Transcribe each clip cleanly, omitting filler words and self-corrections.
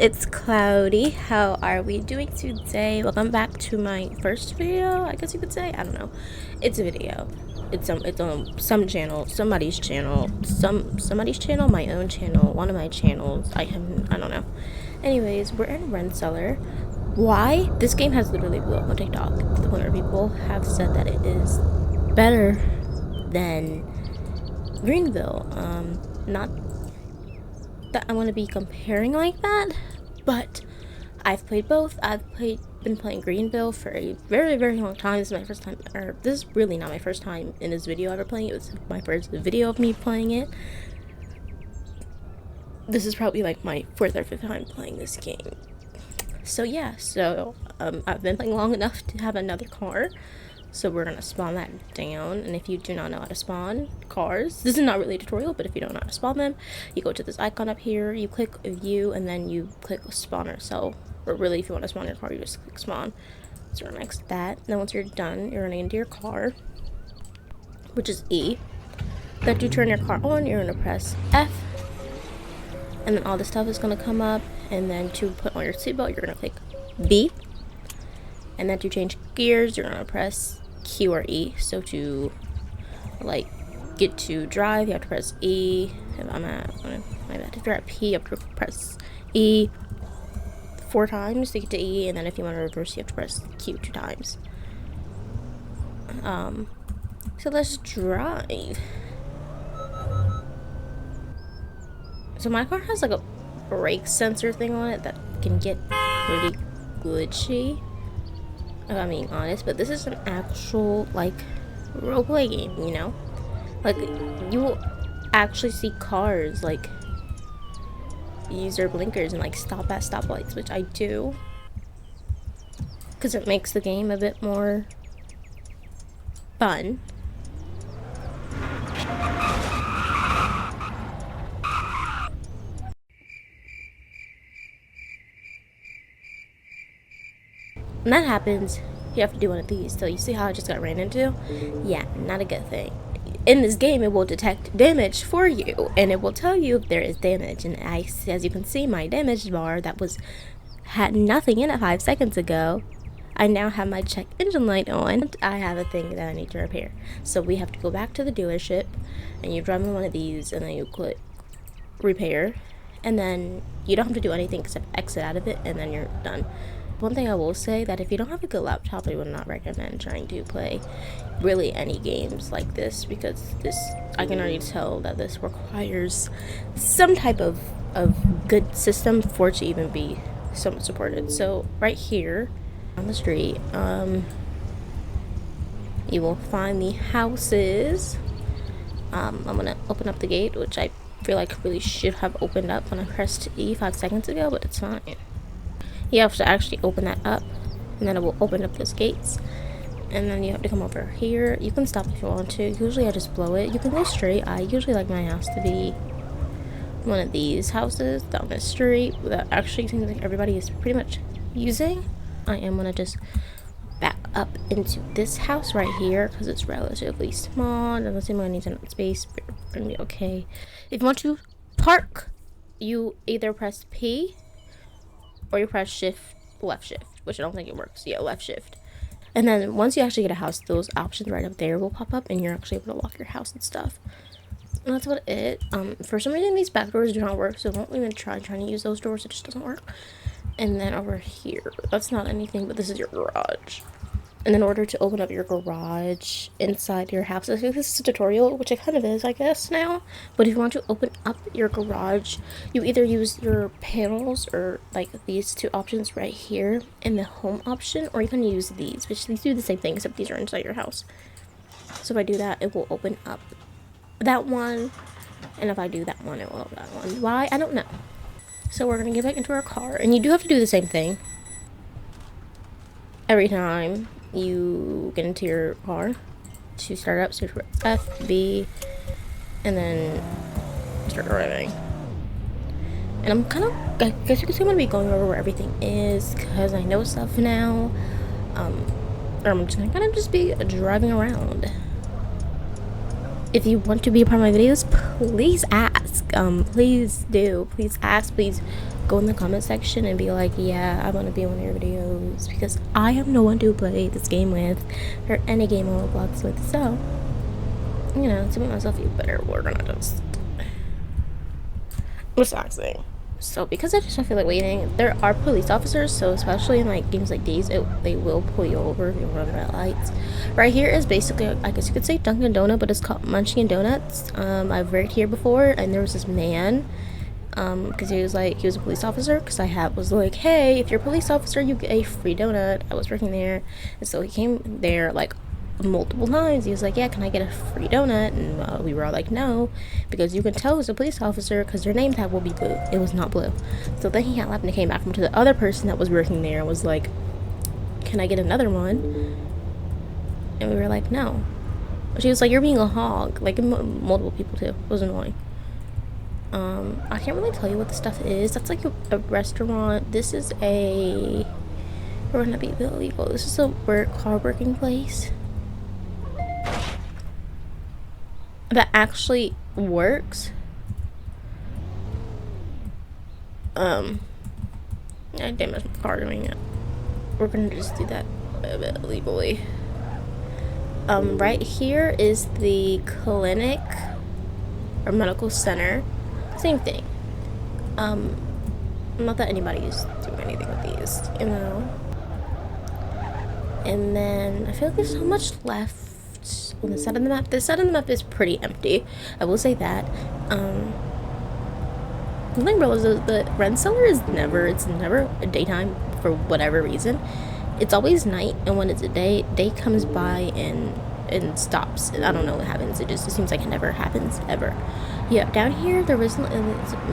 it's Cloudy. How are we doing today? Welcome back to my first video, I guess you could say. I don't know. It's a video. It's on some channel, somebody's channel, somebody's channel, my own channel, one of my channels. I don't know. Anyways, we're in Rensselaer. Why? This game has literally blew up on TikTok to the point where people have said that it is better than Greenville. Not that I want to be comparing like that, but I've played both. Been playing Greenville for a very, very long time. This is my first time, or this is really not my first time in this video ever playing it. It was my first video of me playing it. This is probably like my fourth or fifth time playing this game. So yeah, I've been playing long enough to have another car. So we're gonna spawn that down, and if you do not know how to spawn cars, this is not really a tutorial, but if you don't know how to spawn them, you go to this icon up here, you click view, and then you click spawner. So, or really, if you want to spawn your car, you just click spawn. So we're next to that. And then once you're done, you're gonna get into your car, which is E. Then to turn your car on, you're gonna press F, and then all this stuff is gonna come up. And then to put on your seatbelt, you're gonna click B. And then to change gears, you're gonna press Q or E. So to like get to drive, you have to press E. If you're at P, you have to press E 4 times to get to E, and then if you want to reverse, you have to press Q 2 times. So let's drive. So my car has like a brake sensor thing on it that can get pretty glitchy, if I'm being honest, but this is an actual like roleplay game, you know? Like, you will actually see cars like use their blinkers and like stop at stoplights, which I do because it makes the game a bit more fun. When that happens, you have to do one of these. So you see how I just got ran into? Yeah, not a good thing. In this game, it will detect damage for you, and it will tell you if there is damage. And as you can see, my damage bar that had nothing in it 5 seconds ago, I now have my check engine light on. I have a thing that I need to repair. So we have to go back to the dealership, and you drive in one of these, and then you click repair, and then you don't have to do anything except exit out of it, and then you're done. One thing I will say, that if you don't have a good laptop, I would not recommend trying to play really any games like this, because I can already tell that this requires some type of good system for it to even be somewhat supported. So right here on the street, you will find the houses. I'm gonna open up the gate, which I feel like really should have opened up when I pressed E 5 seconds ago, but it's fine. You have to actually open that up, and then it will open up those gates. And then you have to come over here. You can stop if you want to. Usually I just blow it. You can go straight. I usually like my house to be one of these houses down the street that actually seems like everybody is pretty much using. I am gonna just back up into this house right here because it's relatively small. It doesn't seem like it needs enough space, but we're gonna be okay. If you want to park, you either press P or you press left shift, which I don't think it works. Yeah, left shift. And then once you actually get a house, those options right up there will pop up, and you're actually able to lock your house and stuff. And that's about it. For some reason, these back doors do not work, so don't even try trying to use those doors. It just doesn't work. And then over here, that's not anything, but this is your garage. And in order to open up your garage inside your house, I think this is a tutorial, which it kind of is, I guess, now. But if you want to open up your garage, you either use your panels or like these 2 options right here in the home option, or you can use these, which these do the same thing, except these are inside your house. So if I do that, it will open up that one. And if I do that one, it will open that one. Why? I don't know. So we're going to get back into our car. And you do have to do the same thing every time you get into your car to start up. So F, B, and then start driving. And I guess you can see I'm going to be going over where everything is, because I know stuff now. Or I'm just going to kind of just be driving around. If you want to be a part of my videos, please ask. Please do. Please ask. Please go in the comment section and be like, yeah, I want to be on your videos, because I have no one to play this game with, or any game on Roblox with. So, you know, to make myself feel better, we're gonna just relaxing. So because I just don't feel like waiting, there are police officers, so especially in like games like these, they will pull you over if you run red lights. Right here is basically, I guess you could say Dunkin' Donut, but it's called Munchkin Donuts. I've worked here before, and there was this man, because he was a police officer, because was like, hey, if you're a police officer, you get a free donut. I was working there, and so he came there like multiple times. He was like, yeah, can I get a free donut? And we were all like, no, because you can tell it's a police officer because their name tag will be blue. It was not blue. So then he got left and came back to the other person that was working there and was like, can I get another one? And we were like, no. She was like, you're being a hog. Like, multiple people too. It was annoying. I can't really tell you what the stuff is. That's like a restaurant. This is we're gonna be illegal. This is a car working place that actually works. I damaged my car doing it. We're gonna just do that a bit illegally. Right here is the clinic or medical center. Same thing. Not that anybody's doing anything with these, you know. And then I feel like there's so much left on the side of the map. This side of the map is pretty empty, I will say that. The thing about the Rensselaer is never a daytime for whatever reason. It's always night, and when it's a day comes by and stops. I don't know what happens. It seems like it never happens ever. Yeah, down here there isn't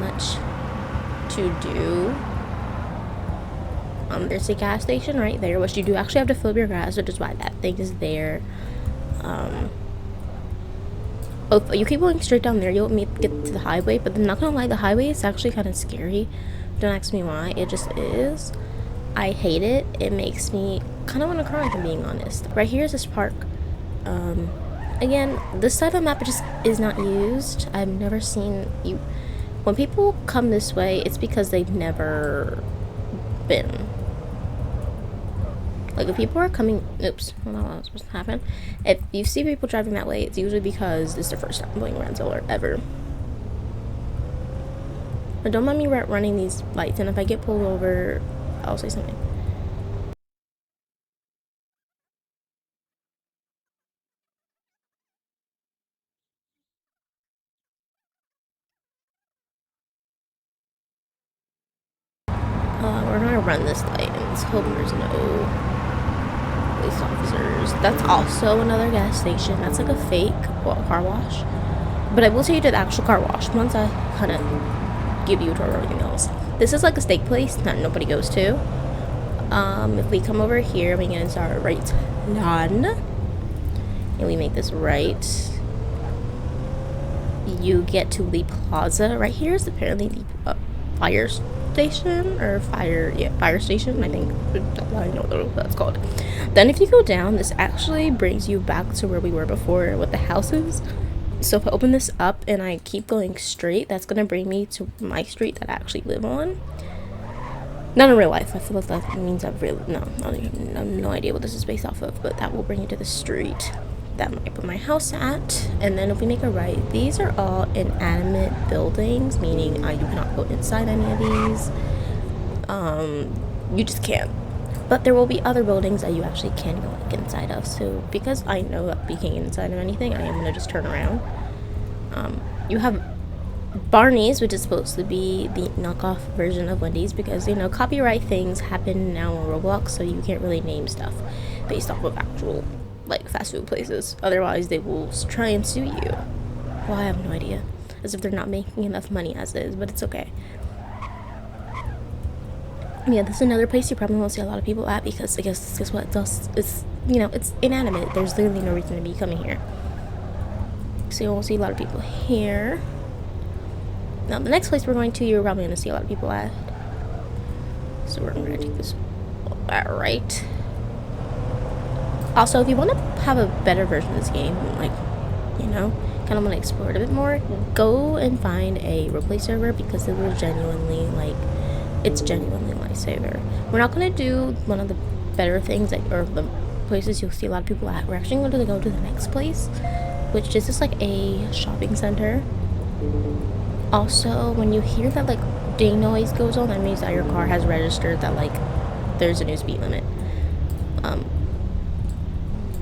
much to do. There's a gas station right there, which you do actually have to fill up your gas, which is why that thing is there. If you keep going straight down there, you'll get to the highway, but I'm not gonna lie, the highway is actually kind of scary. Don't ask me why, it just is. I hate it. It makes me kind of want to cry, if I'm being honest. Right here is this park. Again, this side of the map just is not used. I've never seen you. When people come this way, it's because they've never been. Like, if people are coming, oops, I don't know what's supposed to happen. If you see people driving that way, it's usually because it's their first time going Rensselaer ever. But don't mind me running these lights, and if I get pulled over, I'll say something. We're gonna run this light and let's hope there's no police officers. That's also another gas station. That's like a fake car wash. But I will take you to the actual car wash once I kind of give you a tour of everything else. This is like a steak place that nobody goes to. If we come over here, we get into our right none, and we make this right, you get to the plaza. Right here is apparently the fire station, or fire station, I think. I know what that's called. Then if you go down, this actually brings you back to where we were before with the houses. So if I open this up and I keep going straight, that's gonna bring me to my street that I actually live on. Not in real life. I feel like that means I have no idea what this is based off of, but that will bring you to the street that I put my house at. And then if we make a right, these are all inanimate buildings, meaning you cannot go inside any of these. You just can't. But there will be other buildings that you actually can go inside of. So because I know that we can't get inside of anything, I am gonna just turn around. You have Barney's, which is supposed to be the knockoff version of Wendy's, because copyright things happen now on Roblox, so you can't really name stuff based off of actual like fast food places. Otherwise they will try and sue you. Well, I have no idea, as if they're not making enough money as is, but it's okay. Yeah, this is another place you probably won't see a lot of people at, because I guess what it's it's inanimate. There's literally no reason to be coming here, so you won't see a lot of people here. Now the next place we're going to, you're probably going to see a lot of people at, so we're going to take this right. Also, if you want to have a better version of this game, like kind of want to explore it a bit more, go and find a roleplay server, because it will genuinely it's genuinely a lifesaver. We're not gonna do one of the better things, like, or the places you'll see a lot of people at. We're actually going to go to the next place, which is just like a shopping center. Also, when you hear that like ding noise goes on, that means that your car has registered that like there's a new speed limit.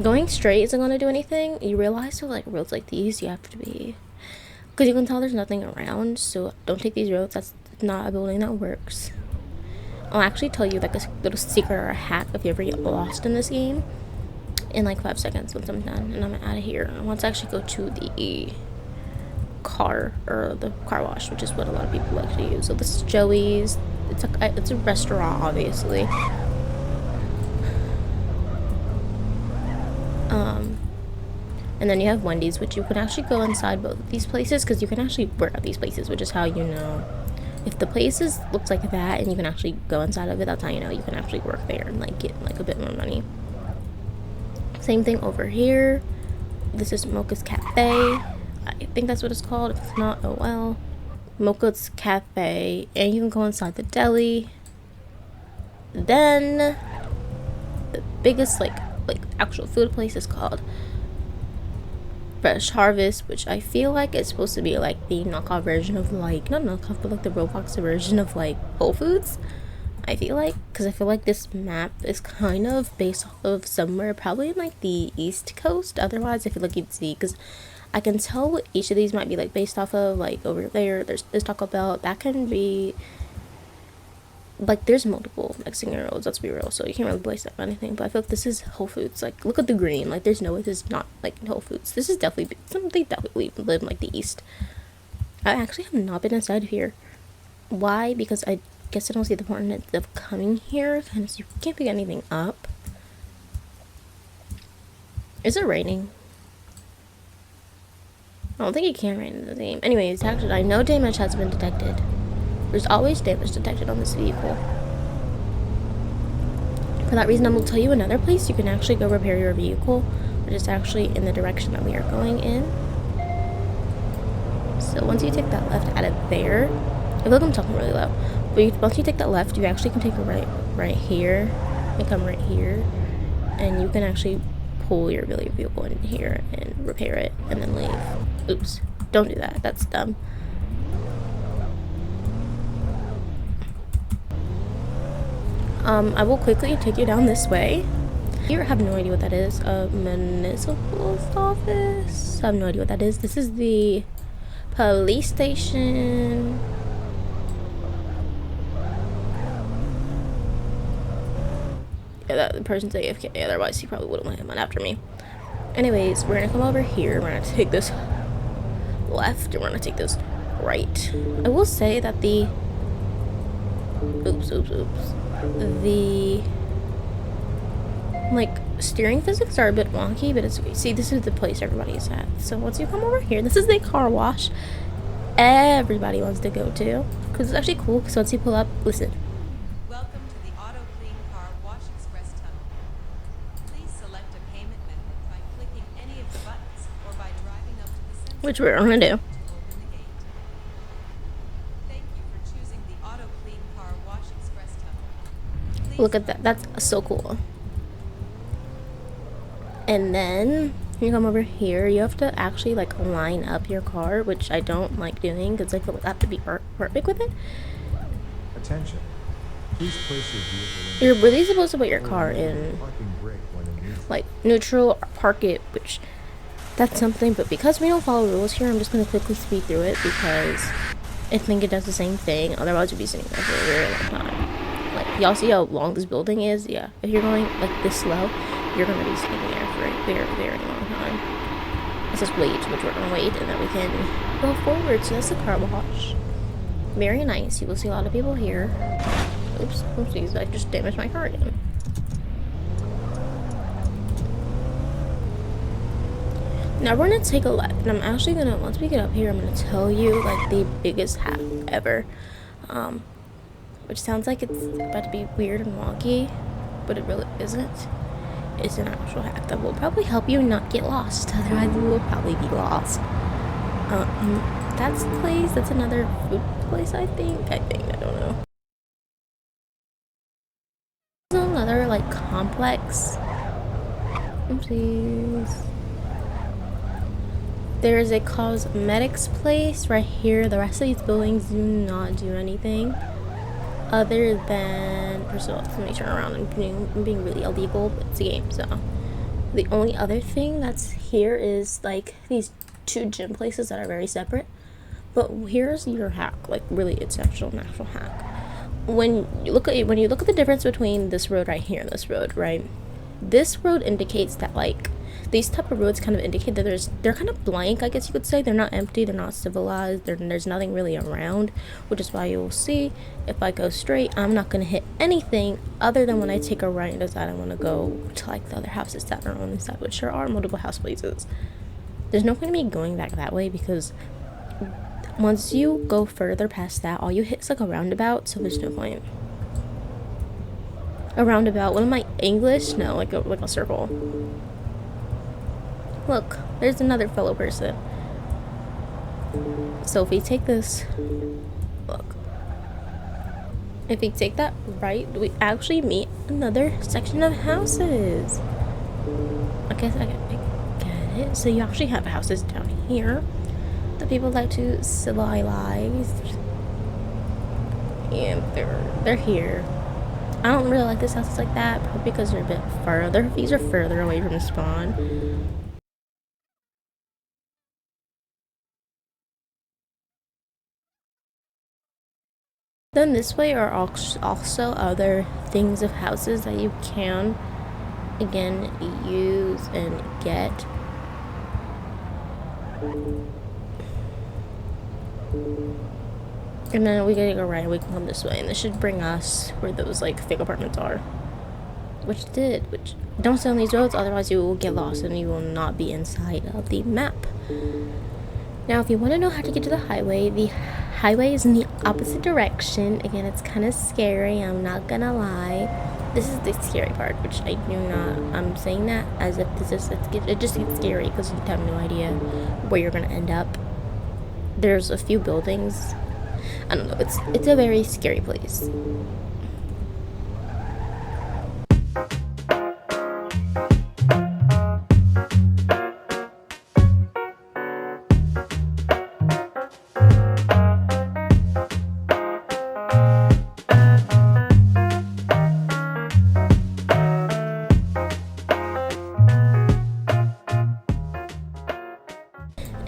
Going straight isn't gonna do anything. You realize with like roads like these, you have to be, because you can tell there's nothing around, so don't take these roads. That's not a building that works. I'll actually tell you like a little secret or a hack if you ever get lost in this game in like 5 seconds once I'm done and I'm out of here. I want to actually go to the car or the car wash, which is what a lot of people like to use. So this is Joey's. It's a restaurant, obviously. And then you have Wendy's, which you can actually go inside both of these places because you can actually work at these places, which is how you know if the places looks like that and you can actually go inside of it. That's how you know you can actually work there and like get like a bit more money. Same thing over here. This is Mocha's Cafe. I think that's what it's called. If it's not, oh well. Mocha's Cafe, and you can go inside the deli. Then the biggest like actual food place is called Fresh Harvest, which I feel like it's supposed to be like the knockoff version of like, not knockoff, but like the Roblox version of like Whole Foods. I feel like, because I feel like this map is kind of based off of somewhere probably in like the East Coast. Otherwise, I feel like you'd see, because I can tell what each of these might be like based off of. Like over there, there's Taco Bell. That can be like, there's multiple Mexican roads, let's be real, so you can't really place that on anything. But I feel like this is Whole Foods. Like, look at the green. Like, there's no way this is not like Whole Foods. This is definitely something that we live in like the East. I actually have not been inside of here. Why? Because I guess I don't see the point of coming here, because you can't pick anything up. Is it raining? I don't think it can rain in the game. Anyways, actually, I know damage has been detected. There's always damage detected on this vehicle. For that reason, I'm going to tell you another place you can actually go repair your vehicle, which is actually in the direction that we are going in. So once you take that left out of there, I feel like I'm talking really loud, but once you take that left, you actually can take a right here and come right here, and you can actually pull your vehicle in here and repair it and then leave. Oops, don't do that. That's dumb. I will quickly take you down this way. You have no idea what that is. A municipal office? I have no idea what that is. This is the police station. Yeah, that person's AFK, otherwise he probably wouldn't have come after me. Anyways, we're gonna come over here. We're gonna take this left and we're gonna take this right. I will say that the the like steering physics are a bit wonky, but it's okay. See, this is the place everybody's at. So once you come over here, this is the car wash everybody wants to go to, because it's actually cool. Because once you pull up, listen. Welcome to the Auto Clean Car Wash Express Tunnel. Please select a payment method by clicking any of the buttons or by driving up to the sensor, Which we're gonna do. to open the gate. Thank you for choosing the Auto Clean Car Wash Express Tunnel. Please Look at that. That's so cool. And then you come over here. You have to actually like line up your car, which I don't like doing because I feel like I have to be perfect with it. Attention. Please place your vehicle in You're really supposed to put your car in parking brake when in neutral. like neutral or park it, which that's something. But because we don't follow rules here, I'm just gonna quickly speed through it because I think it does the same thing. Otherwise, you'd be sitting there for a very long time. Like, y'all see how long this building is? Yeah. If you're going like this slow, you're gonna be sitting there for a very, very long time. Let's just wait, which we're gonna wait, and then we can go forward. So that's the car wash. Very nice. You will see a lot of people here. Oops, oopsies, I just damaged my car again. Now we're gonna take a left, and I'm actually gonna, once we get up here, I'm gonna tell you like the biggest hack ever. Which sounds like it's about to be weird and wonky, but it really isn't. It's an actual hack that will probably help you not get lost. Otherwise, you will probably be lost. That's the place. That's another food place, I think. I don't know. another like complex. Oopsies. There is a cosmetics place right here. The rest of these buildings do not do anything other than, first of all, let me turn around. I'm being really illegal, but it's a game, so. The only other thing that's here is like these two gym places that are very separate. But here's your hack, like really it's actual hack. When you look at the difference between this road right here and this road, right? This road indicates that like these type of roads kind of indicate that they're kind of blank, I guess you could say. They're not empty, they're not civilized, there's nothing really around, which is why you'll see if I go straight, I'm not gonna hit anything other than when I take a right and decide I want to go to like the other houses that are on this side, which there are multiple house places. There's no point in me going back that way because once you go further past that, all you hit is like a roundabout, so there's no point. A roundabout, what am I, English? No, like a circle. Look, there's another fellow person. So if we take this, look, if we take that right, we actually meet another section of houses. I guess I get it. So you actually have houses down here that people like to civilize, and they're here. I don't really like this houses like that, probably because they're a bit further. These are further away from the spawn. Then this way are also other things of houses that you can, again, use and get. And then we gotta go right, we can come this way, and this should bring us where those like fake apartments are. Which don't stay on these roads, otherwise you will get lost and you will not be inside of the map. Now if you want to know how to get to the highway is in the opposite direction. Again, it's kind of scary, I'm not gonna lie. This is the scary part, which I do not, I'm saying that as if it just gets scary because you have no idea where you're gonna end up. There's a few buildings, I don't know, it's a very scary place.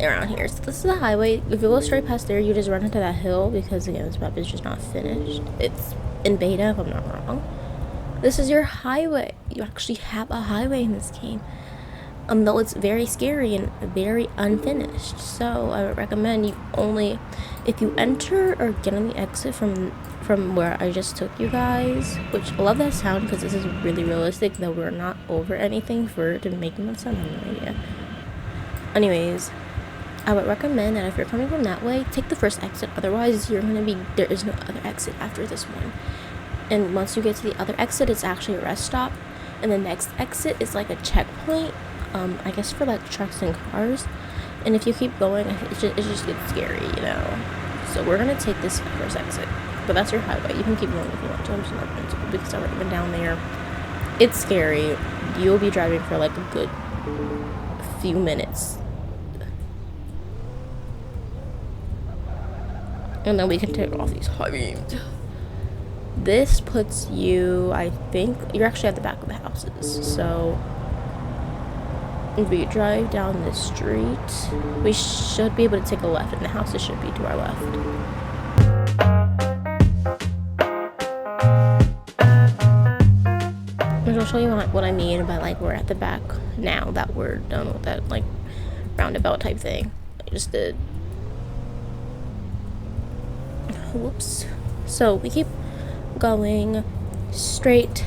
Around here, so this is the highway. If you go straight past there, you just run into that hill because again this map is just not finished. It's in beta if I'm not wrong. This is your highway. You actually have a highway in this game, though it's very scary and very unfinished. So I would recommend you only, if you enter or get on the exit from where I just took you guys, which I love that sound because this is really realistic, that we're not over anything for it to make that sound. I have no idea. Anyways, I would recommend that if you're coming from that way, take the first exit. Otherwise, there is no other exit after this one. And once you get to the other exit, it's actually a rest stop. And the next exit is like a checkpoint, I guess for like trucks and cars. And if you keep going, it just gets scary, you know. So we're gonna take this first exit. But that's your highway. You can keep going if you want to. I'm just not going to because I've already been down there. It's scary. You'll be driving for like a good few minutes. And then we can take off these high beams. This puts you, I think, you're actually at the back of the houses. So if we drive down this street, we should be able to take a left, and the houses should be to our left. I'll show you what I mean by like we're at the back now that we're done with that like roundabout type thing I just did. Whoops. So we keep going straight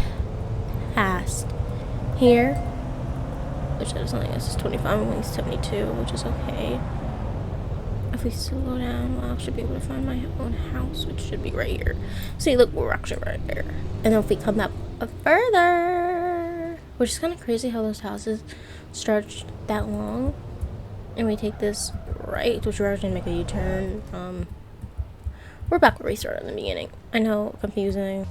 past here, which is only, I guess, is 25. I'm only 72, which is okay. If we slow down, we'll actually be able to find my own house, which should be right here. See, look, we're actually right there. And then if we come up further, which is kind of crazy how those houses stretch that long, and we take this right, which we're actually gonna make a U-turn. We're back where we started in the beginning. I know, confusing.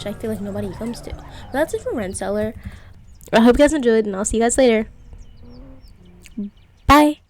which I feel like nobody comes to. But that's it for Rensselaer. I hope you guys enjoyed, and I'll see you guys later. Bye.